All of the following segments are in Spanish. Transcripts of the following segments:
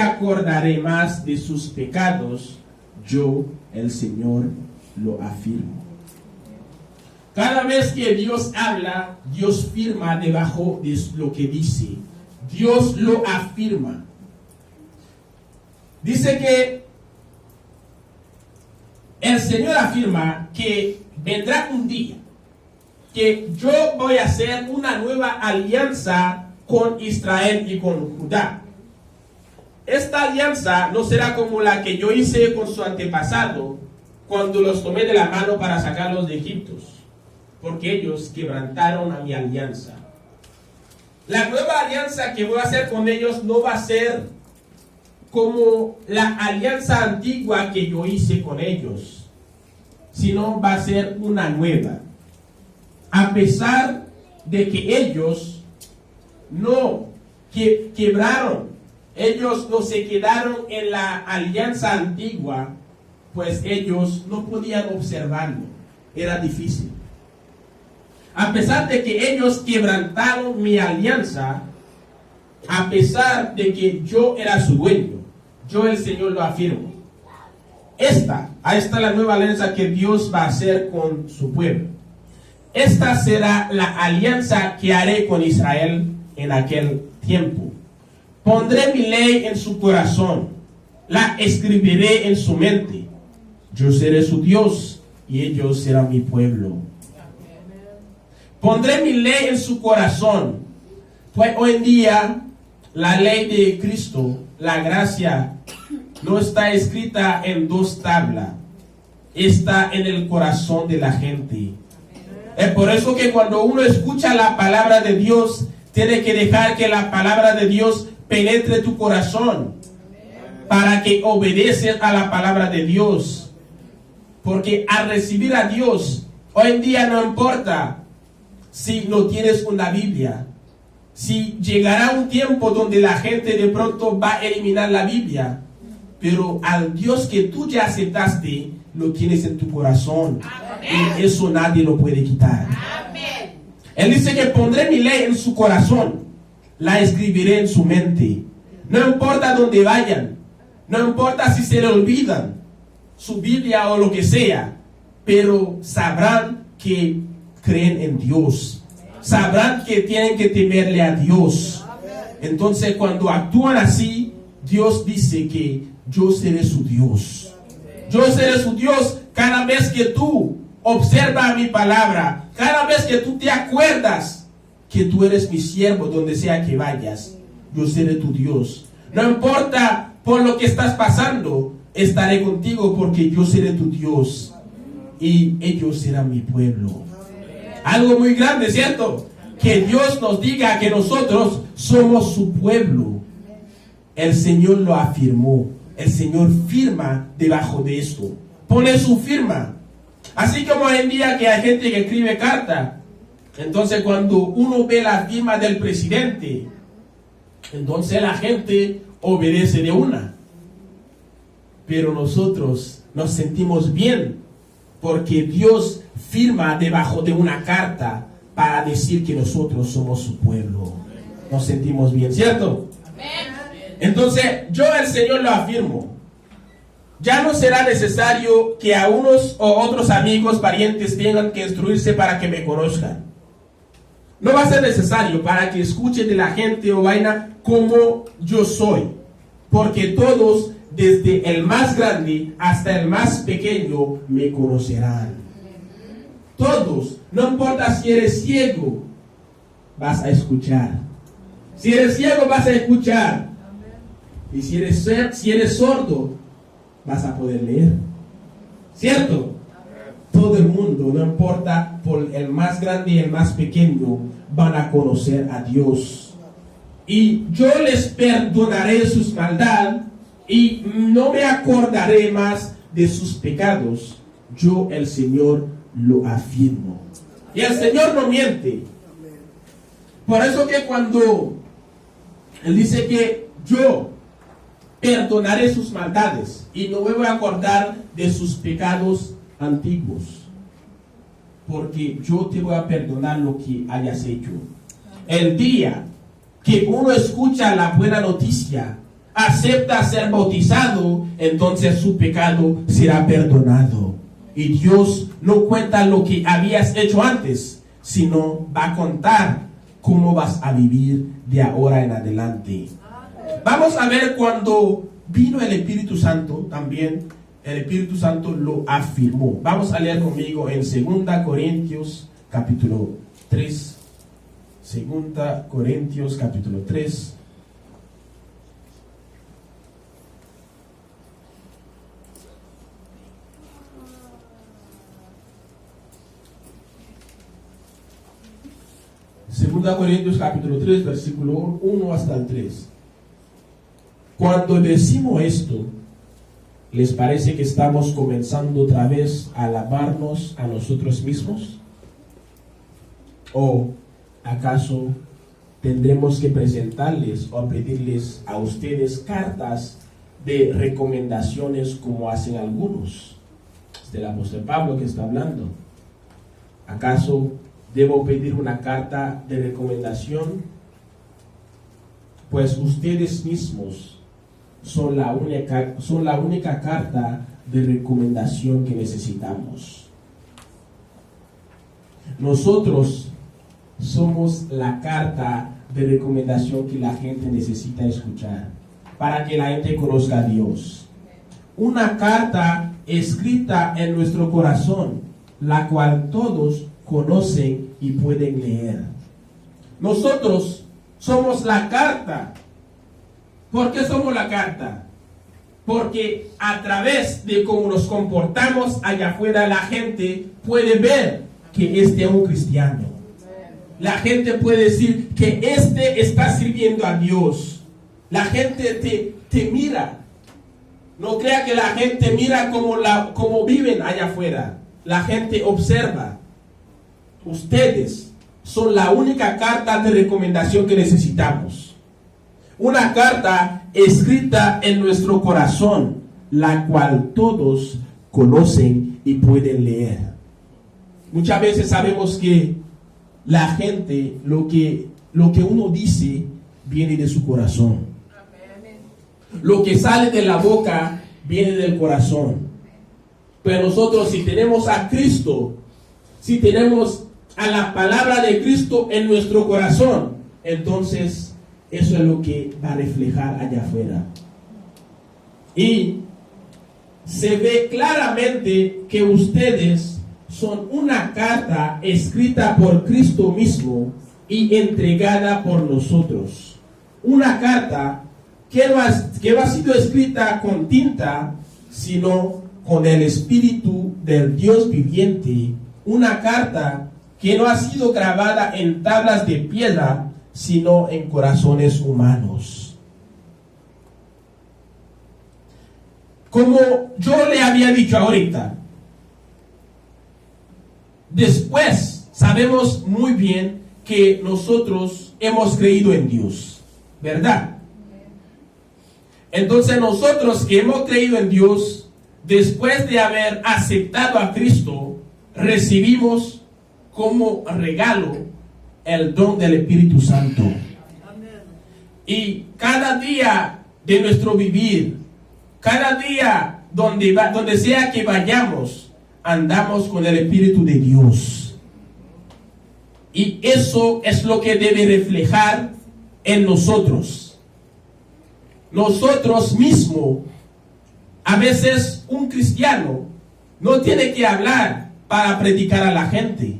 acordaré más de sus pecados, yo, el Señor, lo afirmo. Cada vez que Dios habla, Dios firma debajo de lo que dice. Dios lo afirma. Dice que el Señor afirma que vendrá un día que yo voy a hacer una nueva alianza con Israel y con Judá. Esta alianza no será como la que yo hice con su antepasado cuando los tomé de la mano para sacarlos de Egipto, porque ellos quebrantaron a mi alianza. La nueva alianza que voy a hacer con ellos no va a ser como la alianza antigua que yo hice con ellos, sino va a ser una nueva. A pesar de que ellos no quebraron, ellos no se quedaron en la alianza antigua, pues ellos no podían observarlo, era difícil. A pesar de que ellos quebrantaron mi alianza, a pesar de que yo era su dueño, yo el Señor lo afirmo. Ahí está la nueva alianza que Dios va a hacer con su pueblo. Esta será la alianza que haré con Israel en aquel tiempo. Pondré mi ley en su corazón, la escribiré en su mente. Yo seré su Dios y ellos serán mi pueblo. Pondré mi ley en su corazón. Pues hoy en día la ley de Cristo, la gracia, no está escrita en 2 tablas. Está en el corazón de la gente. Es por eso que cuando uno escucha la palabra de Dios, tiene que dejar que la palabra de Dios penetre tu corazón para que obedeces a la palabra de Dios. Porque al recibir a Dios, hoy en día no importa si no tienes una Biblia. Si llegará un tiempo donde la gente de pronto va a eliminar la Biblia, pero al Dios que tú ya aceptaste, lo tienes en tu corazón. Amén. Y eso nadie lo puede quitar. Amén. Él dice que pondré mi ley en su corazón, la escribiré en su mente. No importa dónde vayan, no importa si se le olvidan su Biblia o lo que sea, pero sabrán que creen en Dios. Sabrán que tienen que temerle a Dios. Entonces cuando actúan así, Dios dice que yo seré su Dios. Yo seré su Dios cada vez que tú observas mi palabra, cada vez que tú te acuerdas que tú eres mi siervo donde sea que vayas. Yo seré tu Dios. No importa por lo que estás pasando, estaré contigo porque yo seré tu Dios y ellos serán mi pueblo. Algo muy grande, ¿cierto? Que Dios nos diga que nosotros somos su pueblo. El Señor lo afirmó. El Señor firma debajo de esto. Pone su firma. Así como hoy en día que hay gente que escribe carta. Entonces cuando uno ve la firma del presidente, entonces la gente obedece de una. Pero nosotros nos sentimos bien porque Dios firma debajo de una carta para decir que nosotros somos su pueblo. Nos sentimos bien, ¿cierto? Entonces, yo el Señor lo afirmo. Ya no será necesario que a unos o otros amigos, parientes tengan que instruirse para que me conozcan. No va a ser necesario para que escuchen de la gente o vaina como yo soy. Porque todos, desde el más grande hasta el más pequeño, me conocerán. Todos, no importa si eres ciego, vas a escuchar. Si eres ciego, vas a escuchar. Y si eres sordo, vas a poder leer. ¿Cierto? Todo el mundo, no importa por el más grande y el más pequeño, van a conocer a Dios. Y yo les perdonaré sus maldades y no me acordaré más de sus pecados. Yo, el Señor, lo afirmo. Y el Señor no miente. Por eso que cuando Él dice que yo perdonaré sus maldades y no me voy a acordar de sus pecados antiguos, porque yo te voy a perdonar lo que hayas hecho. El día que uno escucha la buena noticia, acepta ser bautizado, entonces su pecado será perdonado. Y Dios no cuenta lo que habías hecho antes, sino va a contar cómo vas a vivir de ahora en adelante. Vamos a ver cuando vino el Espíritu Santo, también el Espíritu Santo lo afirmó. Vamos a leer conmigo en 2 Corintios capítulo 3. 2 Corintios capítulo 3. Segunda Corintios capítulo 3, versículo 1 hasta el 3. Cuando decimos esto, ¿les parece que estamos comenzando otra vez a alabarnos a nosotros mismos? ¿O acaso tendremos que presentarles o pedirles a ustedes cartas de recomendaciones como hacen algunos? Es del apóstol Pablo que está hablando. ¿Acaso debo pedir una carta de recomendación? Pues ustedes mismos son la única carta de recomendación que necesitamos. Nosotros somos la carta de recomendación que la gente necesita escuchar para que la gente conozca a Dios. Una carta escrita en nuestro corazón, la cual todos conocen y pueden leer. Nosotros somos la carta. ¿Por qué somos la carta? Porque a través de cómo nos comportamos allá afuera, la gente puede ver que este es un cristiano. La gente puede decir que este está sirviendo a Dios. La gente te mira. No crea que la gente mira como viven allá afuera. La gente observa. Ustedes son la única carta de recomendación que necesitamos. Una carta escrita en nuestro corazón, la cual todos conocen y pueden leer. Muchas veces sabemos que la gente, lo que uno dice, viene de su corazón. Lo que sale de la boca, viene del corazón. Pero nosotros, si tenemos a Cristo, si tenemos a la palabra de Cristo en nuestro corazón, entonces eso es lo que va a reflejar allá afuera. Y se ve claramente que ustedes son una carta escrita por Cristo mismo y entregada por nosotros. Una carta que no ha sido escrita con tinta, sino con el Espíritu del Dios viviente. Una carta que no ha sido grabada en tablas de piedra, sino en corazones humanos. Como yo le había dicho ahorita, después sabemos muy bien que nosotros hemos creído en Dios, ¿verdad? Entonces nosotros que hemos creído en Dios, después de haber aceptado a Cristo, recibimos como regalo el don del Espíritu Santo. Y cada día de nuestro vivir, cada día donde sea que vayamos, andamos con el Espíritu de Dios. Y eso es lo que debe reflejar en nosotros. Nosotros mismos, a veces un cristiano no tiene que hablar para predicar a la gente.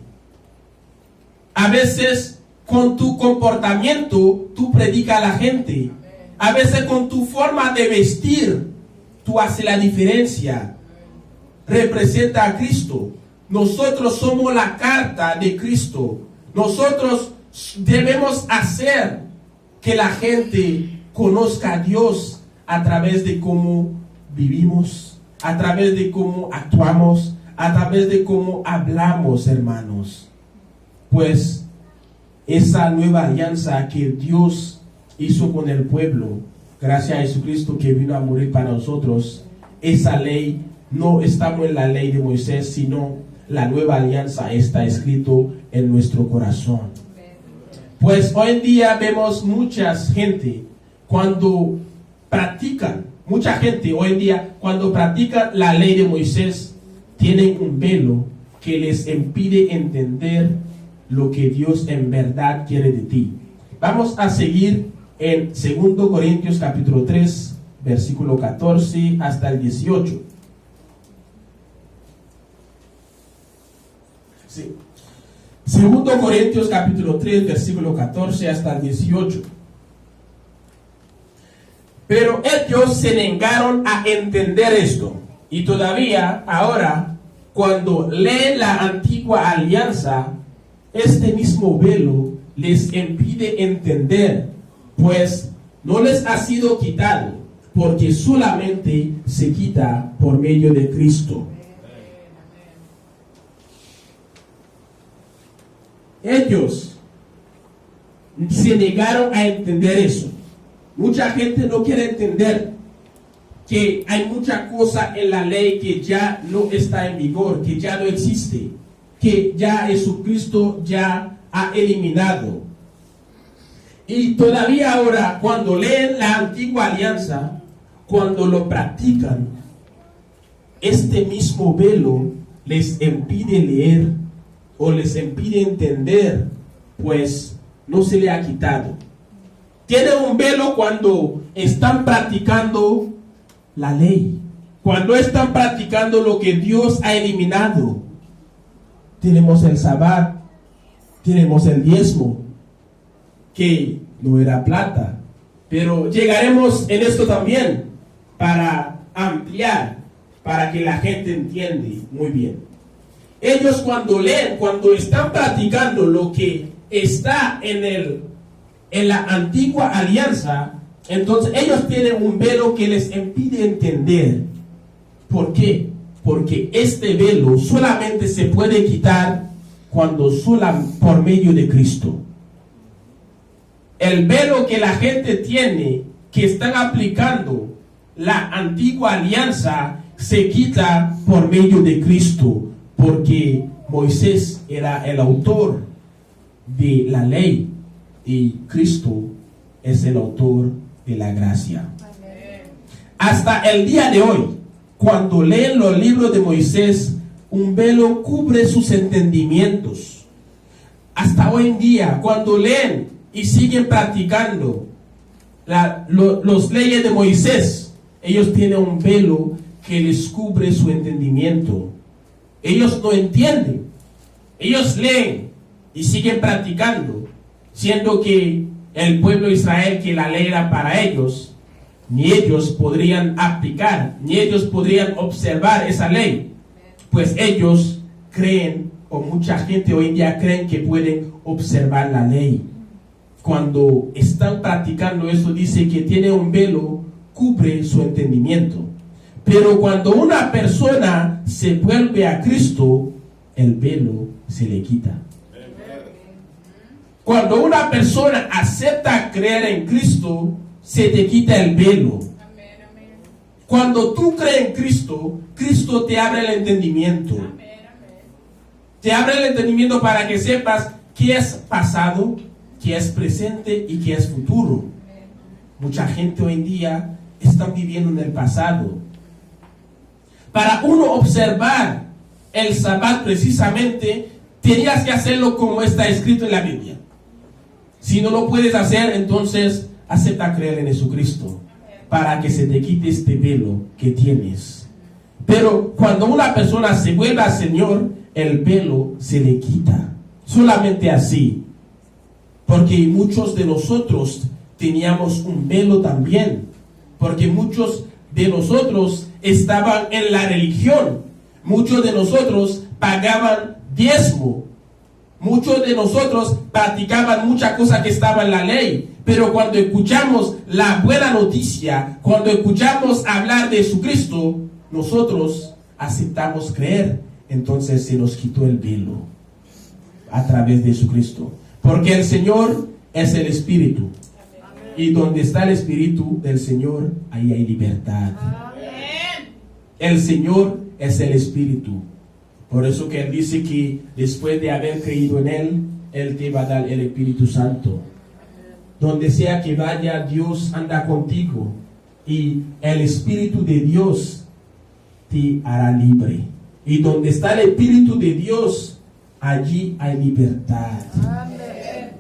A veces con tu comportamiento tú predicas a la gente. A veces con tu forma de vestir tú haces la diferencia. Representa a Cristo. Nosotros somos la carta de Cristo. Nosotros debemos hacer que la gente conozca a Dios a través de cómo vivimos, a través de cómo actuamos, a través de cómo hablamos, hermanos. Pues esa nueva alianza que Dios hizo con el pueblo, gracias a Jesucristo que vino a morir para nosotros, esa ley, no estamos en la ley de Moisés, sino la nueva alianza está escrito en nuestro corazón. Pues hoy en día vemos mucha gente cuando practican, mucha gente hoy en día, cuando practican la ley de Moisés, tienen un velo que les impide entender lo que Dios en verdad quiere de ti. Vamos a seguir en 2 Corintios capítulo 3, versículo 14 hasta el 18. Sí. 2 Corintios capítulo 3, versículo 14 hasta el 18. Pero ellos se negaron a entender esto. Y todavía, ahora, cuando leen la antigua alianza, este mismo velo les impide entender, pues no les ha sido quitado, porque solamente se quita por medio de Cristo. Ellos se negaron a entender eso. Mucha gente no quiere entender que hay mucha cosa en la ley que ya no está en vigor, que ya no existe, que ya Jesucristo ya ha eliminado. Y todavía ahora, cuando leen la antigua alianza, cuando lo practican, este mismo velo les impide leer o les impide entender, pues no se le ha quitado. Tienen un velo cuando están practicando la ley, cuando están practicando lo que Dios ha eliminado. Tenemos el Sabbat, tenemos el diezmo, que no era plata, pero llegaremos en esto también para ampliar, para que la gente entienda muy bien. Ellos cuando leen, cuando están practicando lo que está en la antigua alianza, entonces ellos tienen un velo que les impide entender. ¿Por qué? Porque este velo solamente se puede quitar cuando por medio de Cristo. El velo que la gente tiene, que están aplicando la antigua alianza, se quita por medio de Cristo, porque Moisés era el autor de la ley y Cristo es el autor de la gracia. Hasta el día de hoy, cuando leen los libros de Moisés, un velo cubre sus entendimientos. Hasta hoy en día, cuando leen y siguen practicando los leyes de Moisés, ellos tienen un velo que les cubre su entendimiento. Ellos no entienden. Ellos leen y siguen practicando, siendo que el pueblo de Israel, que la ley era para ellos, ni ellos podrían aplicar, ni ellos podrían observar esa ley, pues ellos creen, o mucha gente hoy en día creen que pueden observar la ley. Cuando están practicando eso, dice que tiene un velo, cubre su entendimiento. Pero cuando una persona se vuelve a Cristo, el velo se le quita. Cuando una persona acepta creer en Cristo, se te quita el velo. Cuando tú crees en Cristo, Cristo te abre el entendimiento. Te abre el entendimiento para que sepas qué es pasado, qué es presente y qué es futuro. Mucha gente hoy en día está viviendo en el pasado. Para uno observar el Sabbat precisamente, tenías que hacerlo como está escrito en la Biblia. Si no lo puedes hacer, entonces acepta creer en Jesucristo para que se te quite este velo que tienes. Pero cuando una persona se vuelve al Señor, el velo se le quita. Solamente así. Porque muchos de nosotros teníamos un velo también. Porque muchos de nosotros estaban en la religión. Muchos de nosotros pagaban diezmo. Muchos de nosotros practicaban muchas cosas que estaban en la ley. Pero cuando escuchamos la buena noticia, cuando escuchamos hablar de Jesucristo, nosotros aceptamos creer. Entonces se nos quitó el velo a través de Jesucristo. Porque el Señor es el Espíritu. Y donde está el Espíritu del Señor, ahí hay libertad. El Señor es el Espíritu. Por eso que Él dice que después de haber creído en Él, Él te va a dar el Espíritu Santo. Donde sea que vaya, Dios anda contigo. y el Espíritu de Dios te hará libre. Y donde está el Espíritu de Dios, allí hay libertad. Amén.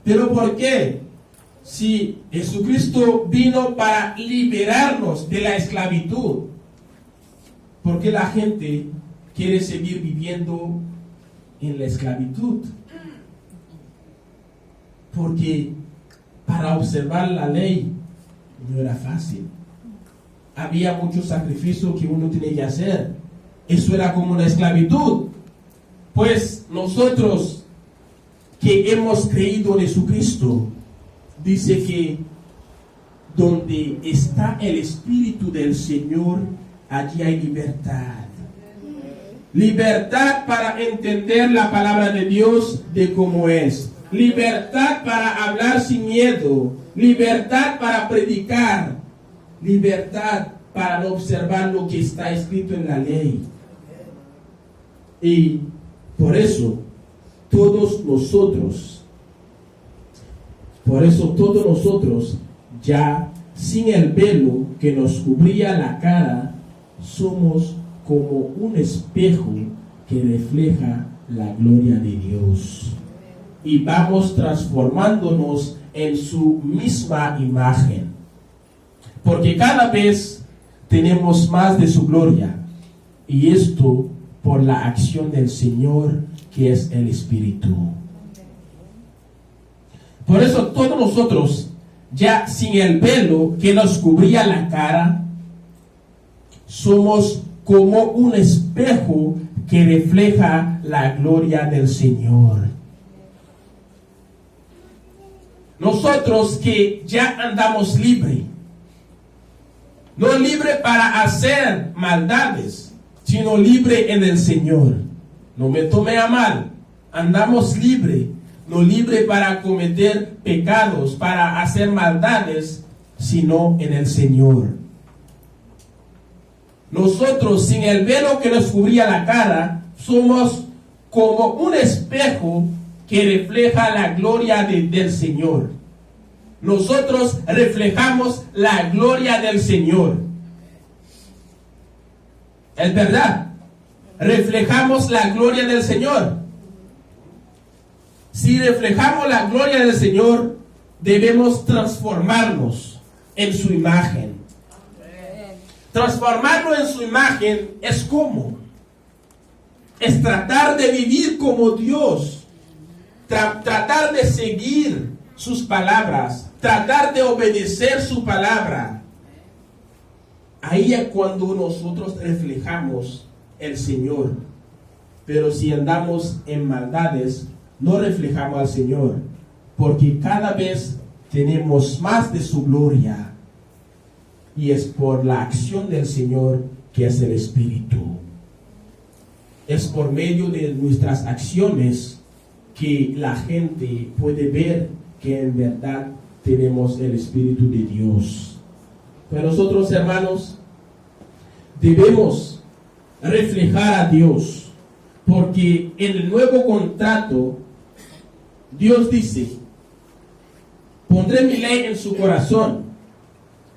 ¿Pero por qué? Si Jesucristo vino para liberarnos de la esclavitud, ¿por qué la gente quiere seguir viviendo en la esclavitud? Porque para observar la ley no era fácil. Había muchos sacrificios que uno tenía que hacer. Eso era como una esclavitud. Pues nosotros que hemos creído en Jesucristo, dice que donde está el Espíritu del Señor, allí hay libertad. Libertad para entender la palabra de Dios de cómo es. Libertad para hablar sin miedo. Libertad para predicar. Libertad para no observar lo que está escrito en la ley. Y por eso todos nosotros, ya sin el velo que nos cubría la cara, somos como un espejo que refleja la gloria de Dios. Y vamos transformándonos en su misma imagen. Porque cada vez tenemos más de su gloria. Y esto por la acción del Señor, que es el Espíritu. Por eso todos nosotros, ya sin el velo que nos cubría la cara, somos como un espejo que refleja la gloria del Señor. Nosotros que ya andamos libre, no libre para hacer maldades, sino libre en el Señor. No me tome a mal, andamos libre, no libre para cometer pecados, para hacer maldades, sino en el Señor. Nosotros, sin el velo que nos cubría la cara, somos como un espejo que refleja la gloria del Señor. Nosotros reflejamos la gloria del Señor. Es verdad, reflejamos la gloria del Señor. Si reflejamos la gloria del Señor, debemos transformarnos en su imagen. Transformarnos en su imagen es ¿cómo? Es tratar de vivir como Dios, tratar de seguir sus palabras, tratar de obedecer su palabra. Ahí es cuando nosotros reflejamos el Señor. Pero si andamos en maldades, no reflejamos al Señor, porque cada vez tenemos más de su gloria, y es por la acción del Señor, que es el Espíritu. Es por medio de nuestras acciones que la gente puede ver que en verdad tenemos el Espíritu de Dios. Pero nosotros, hermanos, debemos reflejar a Dios, porque en el nuevo contrato Dios dice: pondré mi ley en su corazón,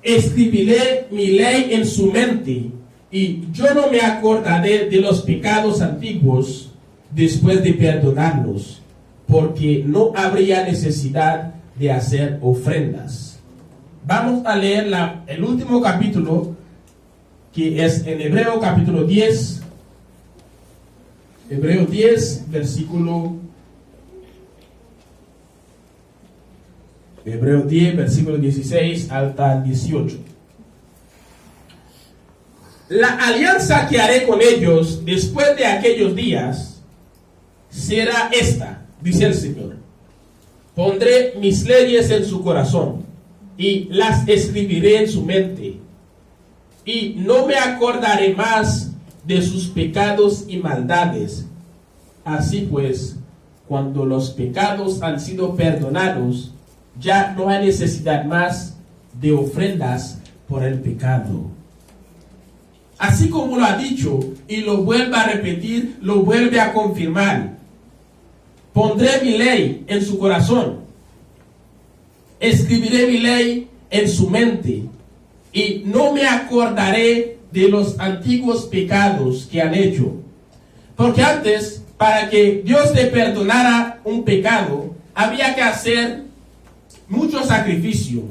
escribiré mi ley en su mente, y yo no me acordaré de los pecados antiguos después de perdonarlos, porque no habría necesidad de hacer ofrendas. Vamos a leer el último capítulo, que es en Hebreo capítulo 10. Hebreo 10, versículo 16 hasta 18. La alianza que haré con ellos después de aquellos días será esta, dice el Señor: pondré mis leyes en su corazón y las escribiré en su mente, y no me acordaré más de sus pecados y maldades. Así pues, cuando los pecados han sido perdonados, ya no hay necesidad más de ofrendas por el pecado. Así como lo ha dicho y lo vuelve a repetir, lo vuelve a confirmar: pondré mi ley en su corazón, escribiré mi ley en su mente, y no me acordaré de los antiguos pecados que han hecho. Porque antes, para que Dios te perdonara un pecado, había que hacer mucho sacrificio,